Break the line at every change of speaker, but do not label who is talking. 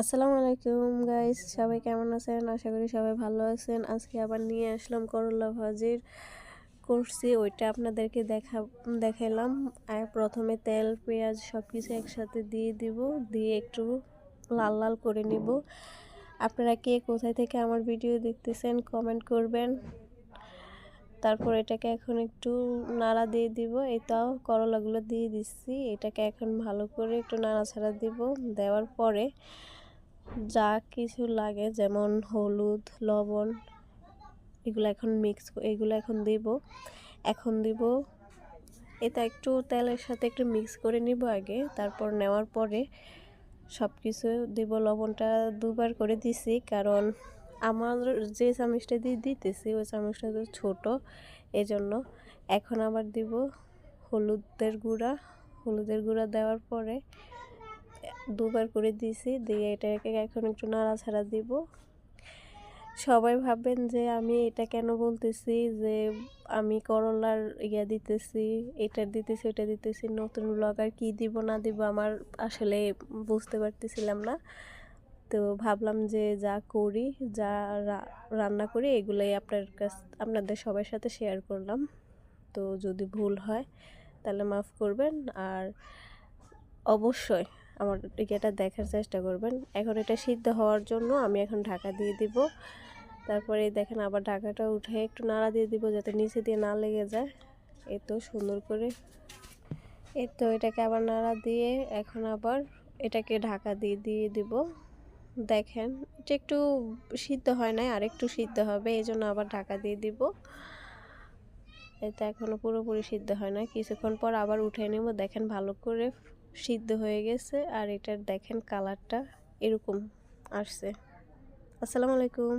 আসসালামু আলাইকুম গাইস, সবাই কেমন আছেন? আশা করি সবাই ভালো আছেন। আজকে আবার নিয়ে আসলাম করলা ভাজির করছি, ওইটা আপনাদেরকে দেখাইলাম। আর প্রথমে তেল পেঁয়াজ সব কিছু একসাথে দিয়ে দিব, দিয়ে একটু লাল লাল করে নিব। আপনারা কে কোথায় থেকে আমার ভিডিও দেখতেছেন কমেন্ট করবেন। তারপর এটাকে এখন একটু নাড়া দিয়ে দিব। এটাও করলাগুলো দিয়ে দিচ্ছি, এটাকে এখন ভালো করে একটু নাড়াচাড়া দিব। দেওয়ার পরে যা কিছু লাগে যেমন হলুদ লবণ এগুলো এখন দিব। এটা একটু তেলের সাথে একটু মিক্স করে নিব আগে, তারপর নেওয়ার পরে সব কিছু দিব। লবণটা দুবার করে দিছি, কারণ আমার যে চামচটা দিয়ে দিতেছি ওই চামচটা তো ছোটো, এজন্য। এখন আবার দিব হলুদের গুঁড়া দেওয়ার পরে দুবার করে দিছি, দিয়ে এটাকে এখন একটু নাড়াচাড়া দিব। সবাই ভাববেন যে আমি এটা কেন বলতেছি, যে আমি করলার দিতেছি, এটা দিতেছি ওটা দিতেছি, নতুন ব্লগার কি দিব না দিব আমার আসলে বুঝতে পারতেছিলাম না। তো ভাবলাম যে যা করি, যা রান্না করি এগুলোই আপনাদের সবার সাথে শেয়ার করলাম। তো যদি ভুল হয় তাহলে মাফ করবেন, আর অবশ্যই আমার এটা দেখার চেষ্টা করবেন। এখন এটা সিদ্ধ হওয়ার জন্য আমি এখন ঢাকা দিয়ে দিব। তারপরে দেখেন আবার ঢাকাটা উঠে একটু নাড়া দিয়ে দিব, যাতে নিচে দিয়ে না লেগে যায়। এই তো সুন্দর করে এটাকে আবার নাড়া দিয়ে এখন আবার এটাকে ঢাকা দিয়ে দিব। দেখেন এটা একটু সিদ্ধ হয় নাই, আর একটু সিদ্ধ হবে, এই জন্য আবার ঢাকা দিয়ে দিব। এটা এখনো পুরোপুরি সিদ্ধ হয় না, কিছুক্ষণ পর আবার উঠে নেব। দেখেন ভালো করে সিদ্ধ হয়ে গেছে, আর এটার দেখেন কালারটা এরকম আসছে। আসসালামু আলাইকুম।